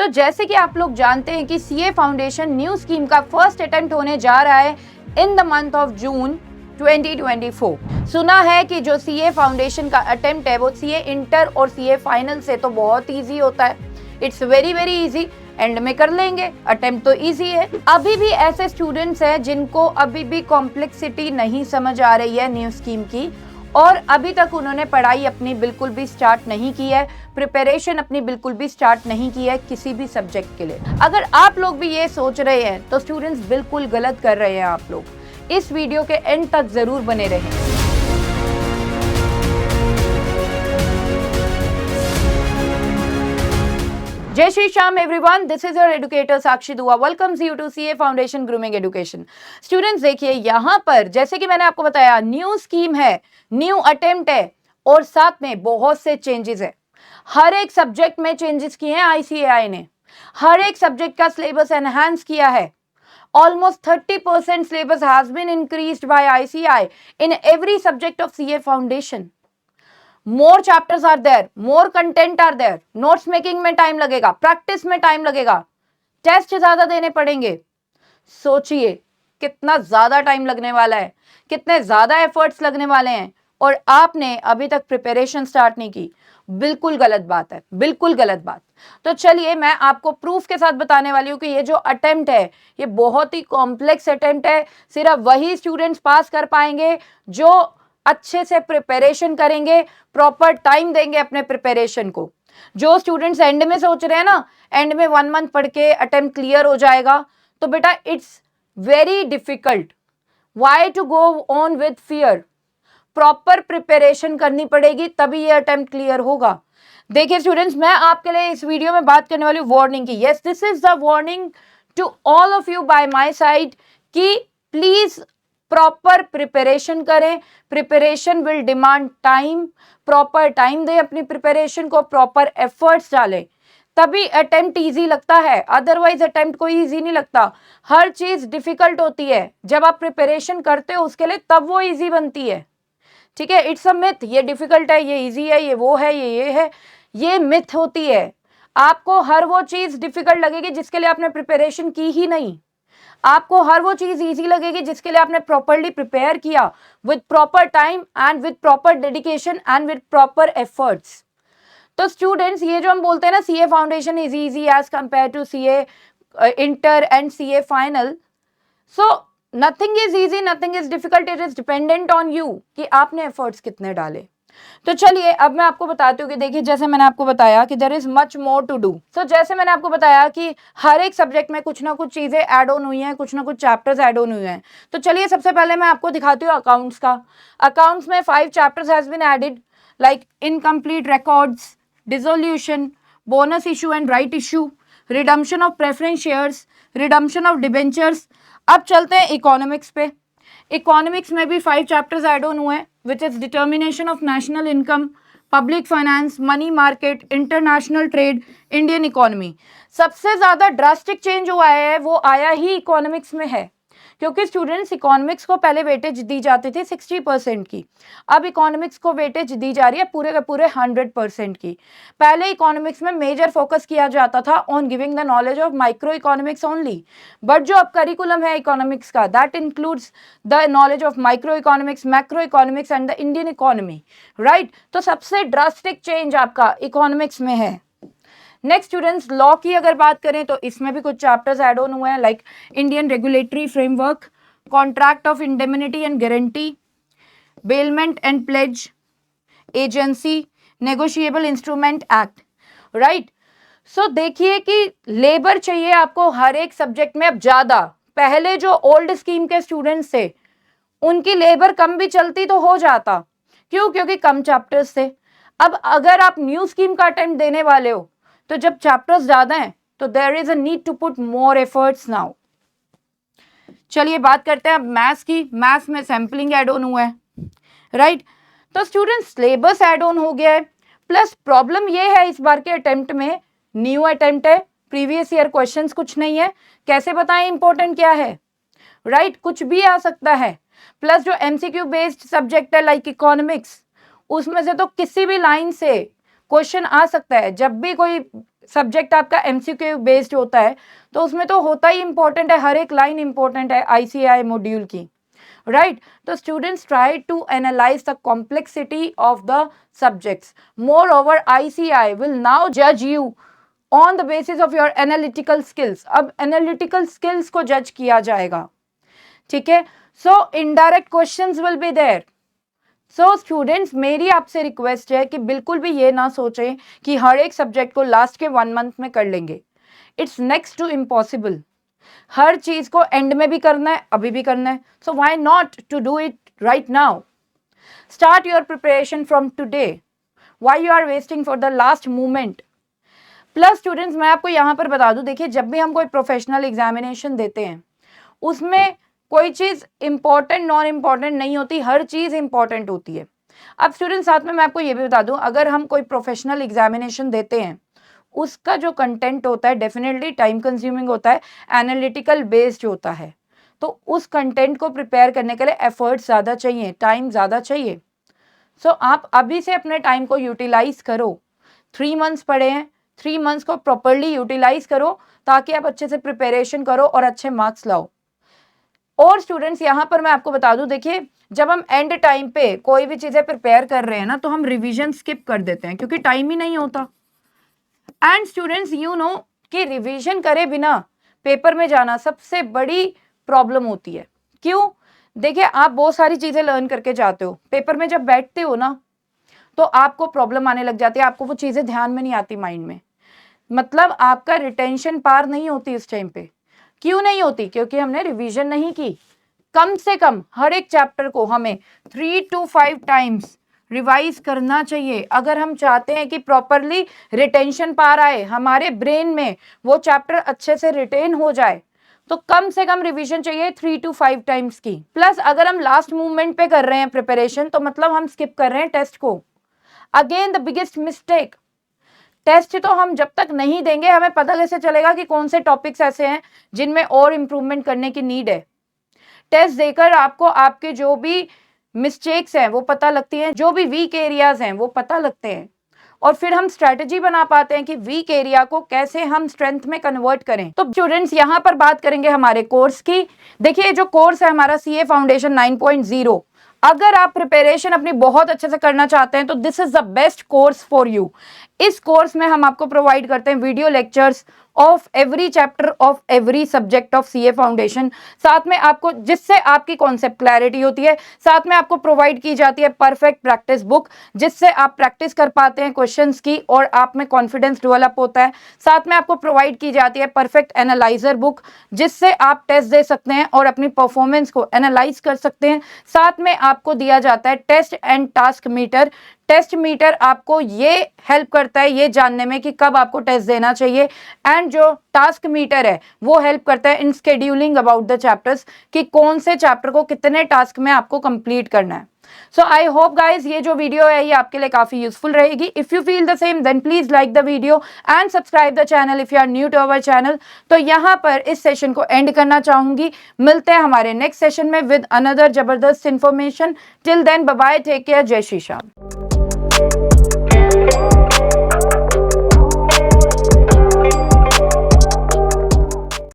तो जैसे कि आप लोग जानते हैं कि सीए फाउंडेशन न्यू स्कीम का फर्स्ट अटेम्प्ट होने जा रहा है in the month of June 2024। सुना है कि जो सीए फाउंडेशन का अटेम्प्ट है वो सीए इंटर और सीए फाइनल से तो बहुत इजी होता है। It's very very easy, and में कर लेंगे, अटेम्प्ट तो इजी है। अभी भी ऐसे स्टूडेंट्स हैं जिनको अभी भी कॉम्प्लेक्सिटी नहीं समझ आ रही है न्यू स्कीम की, और अभी तक उन्होंने पढ़ाई अपनी बिल्कुल भी स्टार्ट नहीं की है, प्रिपरेशन अपनी बिल्कुल भी स्टार्ट नहीं की है किसी भी सब्जेक्ट के लिए। अगर आप लोग भी ये सोच रहे हैं तो स्टूडेंट्स बिल्कुल गलत कर रहे हैं। आप लोग इस वीडियो के एंड तक जरूर बने रहें। जय Shri Shyam everyone, this is your educator Sakshi Dua welcomes you to CA foundation grooming education. Students देखिए, यहाँ पर जैसे कि मैंने आपको बताया न्यू स्कीम है, न्यू अटेम्प्ट है और साथ में बहुत से चेंजेस है। हर एक सब्जेक्ट में चेंजेस किए हैं आईसीएआई ने, हर एक सब्जेक्ट का सिलेबस एनहांस किया है। Almost 30% syllabus has been increased by ICI in every subject of CA Foundation. More chapters are there, more content are there. Notes making में टाइम लगेगा, प्रैक्टिस में टाइम लगेगा, टेस्ट ज्यादा देने पड़ेंगे। सोचिए कितना ज्यादा टाइम लगने वाला है, कितने ज्यादा एफर्ट्स लगने वाले हैं, और आपने अभी तक प्रिपरेशन स्टार्ट नहीं की। बिल्कुल गलत बात है, बिल्कुल गलत बात। तो चलिए मैं आपको प्रूफ के साथ बताने वाली हूँ कि ये जो अटेम्प्ट है ये बहुत ही कॉम्प्लेक्स अटेम्प्ट है। सिर्फ वही स्टूडेंट्स पास कर पाएंगे जो अच्छे से प्रिपरेशन करेंगे, प्रॉपर टाइम देंगे अपने प्रिपरेशन को। जो स्टूडेंट्स एंड में सोच रहे हैं ना, एंड में 1 मंथ पढ़ के अटेम्प्ट क्लियर हो जाएगा, तो बेटा it's very difficult. Why to go on with fear? Proper preparation करनी पड़ेगी तभी ये अटेम्प्ट क्लियर होगा। देखिए स्टूडेंट्स, मैं आपके लिए इस वीडियो में बात करने वाली हूँ वार्निंग की। Yes, this is the warning to all of you by my side कि प्लीज प्रॉपर प्रिपरेशन करें। Preparation will demand time, proper time दें अपनी प्रिपरेशन को, प्रॉपर एफर्ट्स डालें, तभी अटेम्प्ट इजी लगता है। अदरवाइज अटेम्प्ट कोई इजी नहीं लगता। हर चीज डिफिकल्ट होती है, जब आप प्रिपरेशन करते हो उसके लिए तब वो इजी बनती है। ठीक है, इट्स अ मिथ। ये डिफिकल्ट है, ये इजी है, ये वो है, ये है, ये मिथ होती है। आपको हर वो चीज डिफिकल्ट लगेगी जिसके लिए आपने प्रिपरेशन की ही नहीं। आपको हर वो चीज इजी लगेगी जिसके लिए आपने प्रॉपरली प्रिपेयर किया, with proper time and with proper dedication and with proper efforts. तो स्टूडेंट्स, ये जो हम बोलते हैं ना CA foundation is easy as compare to CA inter and CA final, so nothing is easy, nothing is difficult, it is dependent on you कि आपने efforts कितने डाले। तो चलिए अब मैं आपको बताती हूँ कि देखिए, जैसे मैंने आपको बताया कि there is much more to do. तो जैसे मैंने आपको बताया कि हर एक सब्जेक्ट में कुछ ना कुछ चीजें ऐड ऑन हुई हैं, कुछ ना कुछ चैप्टर्स ऐड ऑन हुए हैं। तो चलिए सबसे पहले मैं आपको दिखाती हूँ अकाउंट्स का। अकाउंट्स में 5 chapters has been added, like incomplete records, dissolution, bonus issue and right issue, redemption of preference shares, redemption of debentures. अब चलते हैं इकोनॉमिक्स पे। इकोनॉमिक्स में भी 5 चैप्टर्स ऐड ऑन हुए हैं, which is determination of national income, public finance, money market, international trade, Indian economy. सबसे ज्यादा ड्रास्टिक चेंज हुआ है वो आया ही इकोनॉमिक्स में है, क्योंकि स्टूडेंट्स इकोनॉमिक्स को पहले वेटेज दी जाती थी 60% की, अब इकोनॉमिक्स को वेटेज दी जा रही है पूरे के पूरे 100% की। पहले इकोनॉमिक्स में मेजर फोकस किया जाता था on giving the knowledge of micro economics only, but जो अब करिकुलम है इकोनॉमिक्स का, that includes the knowledge of micro economics, macro economics and the Indian economy, right. तो सबसे ड्रास्टिक चेंज आपका इकोनॉमिक्स में है। नेक्स्ट स्टूडेंट्स, लॉ की अगर बात करें तो इसमें भी कुछ चैप्टर्स ऐड ऑन हुए हैं, like Indian regulatory framework, contract of indemnity and guarantee, bailment and pledge, agency, negotiable instrument act, right. So देखिए कि लेबर चाहिए आपको हर एक सब्जेक्ट में अब ज्यादा। पहले जो ओल्ड स्कीम के स्टूडेंट्स थे उनकी लेबर कम भी चलती तो हो जाता, क्यों? क्योंकि कम चैप्टर्स थे। अब अगर आप न्यू स्कीम का अटेम्प्ट देने वाले हो तो जब चैप्टर्स ज्यादा हैं तो there is a need to put more efforts now. चलिए बात करते हैं अब मैथ्स की। मैथ्स में सैम्पलिंग ऐड ऑन हुआ है, राइट। तो स्टूडेंट्स सिलेबस ऐड ऑन हो गया है, प्लस प्रॉब्लम ये है इस बार के अटेम्प्ट में, न्यू अटेम्प्ट है, प्रीवियस ईयर क्वेश्चंस कुछ नहीं है, कैसे बताएं इंपॉर्टेंट क्या है, राइट। कुछ भी आ सकता है। प्लस जो एमसीक्यू बेस्ड सब्जेक्ट है लाइक इकोनॉमिक्स, उसमें से तो किसी भी लाइन से क्वेश्चन आ सकता है। जब भी कोई सब्जेक्ट आपका एमसीक्यू बेस्ड होता है तो उसमें तो होता ही इंपॉर्टेंट है, हर एक लाइन इंपॉर्टेंट है आईसीआई मॉड्यूल की, राइट? तो students try to analyse the complexity of the subjects. Moreover ICI will now जज you on the basis of your analytical skills. अब एनालिटिकल स्किल्स को जज किया जाएगा, ठीक है? So indirect questions will be there. So students, मेरी आपसे रिक्वेस्ट है कि बिल्कुल भी ये ना सोचें कि हर एक सब्जेक्ट को लास्ट के 1 मंथ में कर लेंगे। It's next to impossible. हर चीज को एंड में भी करना है, अभी भी करना है। So why not to do it right now? Start your preparation from today. Why you are wasting for the last moment? Plus students, मैं आपको यहाँ पर बता दूं, देखिए जब भी हम कोई प्रोफेशनल एग्जामिनेशन देते हैं उसमें कोई चीज इंपॉर्टेंट नॉन इंपॉर्टेंट नहीं होती, हर चीज इंपॉर्टेंट होती है। अब स्टूडेंट, साथ में मैं आपको ये भी बता दूं, अगर हम कोई प्रोफेशनल एग्जामिनेशन देते हैं उसका जो कंटेंट होता है डेफिनेटली टाइम कंज्यूमिंग होता है, एनालिटिकल बेस्ड होता है। तो उस कंटेंट को प्रिपेयर करने के लिए एफर्ट ज़्यादा चाहिए, टाइम ज़्यादा चाहिए। सो आप अभी से अपने टाइम को यूटिलाइज करो। 3 मंथ्स पड़े हैं, 3 मंथ्स को प्रॉपरली यूटिलाइज करो ताकि आप अच्छे से प्रिपरेशन करो और अच्छे मार्क्स लाओ। और स्टूडेंट्स, यहाँ पर मैं आपको बता दूं, देखिए जब हम एंड टाइम पे कोई भी चीज़ें प्रिपेयर कर रहे हैं ना तो हम रिवीजन स्किप कर देते हैं क्योंकि टाइम ही नहीं होता। एंड स्टूडेंट्स, यू नो कि रिवीजन करे बिना पेपर में जाना सबसे बड़ी प्रॉब्लम होती है। क्यों? देखिए आप बहुत सारी चीज़ें लर्न करके जाते हो, पेपर में जब बैठते हो ना तो आपको प्रॉब्लम आने लग जाती है, आपको वो चीज़ें ध्यान में नहीं आती माइंड में, मतलब आपका रिटेंशन पार नहीं होती इस टाइम पे। क्यों नहीं होती? क्योंकि हमने रिवीजन नहीं की। कम से कम हर एक चैप्टर को हमें 3 to 5 टाइम्स रिवाइज करना चाहिए अगर हम चाहते हैं कि प्रॉपरली रिटेंशन पार आए, हमारे ब्रेन में वो चैप्टर अच्छे से रिटेन हो जाए। तो कम से कम रिवीजन चाहिए 3 to 5 टाइम्स की। प्लस अगर हम लास्ट मूवमेंट पे कर रहे हैं प्रिपरेशन तो मतलब हम स्किप कर रहे हैं टेस्ट को। Again the biggest mistake, test तो हम जब तक नहीं देंगे हमें पता कैसे चलेगा कि कौन से टॉपिक्स ऐसे हैं जिनमें और इम्प्रूवमेंट करने की नीड है? टेस्ट देकर आपको आपके जो भी मिस्टेक्स हैं वो पता लगती हैं, जो भी वीक एरियाज हैं वो पता लगते हैं और फिर हम स्ट्रैटेजी बना पाते हैं कि वीक एरिया को कैसे हम स्ट्रेंथ में कन्वर्ट करें। तो स्टूडेंट्स, यहाँ पर बात करेंगे हमारे कोर्स की। देखिए जो कोर्स है हमारा सीए फाउंडेशन 9.0, अगर आप प्रिपरेशन अपनी बहुत अच्छे से करना चाहते हैं तो this is the best course for you. इस कोर्स में हम आपको प्रोवाइड करते हैं video lectures of every chapter of every subject of CA foundation, साथ में आपको जिससे आपकी कॉन्सेप्ट क्लैरिटी होती है, साथ में आपको प्रोवाइड की जाती है परफेक्ट प्रैक्टिस बुक जिससे आप प्रैक्टिस कर पाते हैं क्वेश्चंस की और आप में कॉन्फिडेंस डेवलप होता है। साथ में आपको प्रोवाइड की जाती है परफेक्ट एनालाइजर बुक जिससे आप टेस्ट दे सकते हैं और अपनी परफॉर्मेंस को एनालाइज कर सकते हैं। साथ में आपको दिया जाता है test and task meter. Test meter आपको ये हेल्प करता है ये जानने में कि कब आपको टेस्ट देना चाहिए, एंड जो टास्क मीटर है वो हेल्प करता है इन शेड्यूलिंग अबाउट द चैप्टर्स कि कौन से चैप्टर को कितने टास्क में आपको कंप्लीट करना है। सो आई होप गाइज ये जो वीडियो है ये आपके लिए काफी यूजफुल रहेगी। If you feel the same then please like the video and subscribe the channel if you are new to our channel. तो यहाँ पर इस सेशन को एंड करना चाहूंगी, मिलते हैं हमारे नेक्स्ट सेशन में विद अनदर जबरदस्त information. Till then bye bye, take care, जय श्री श्याम।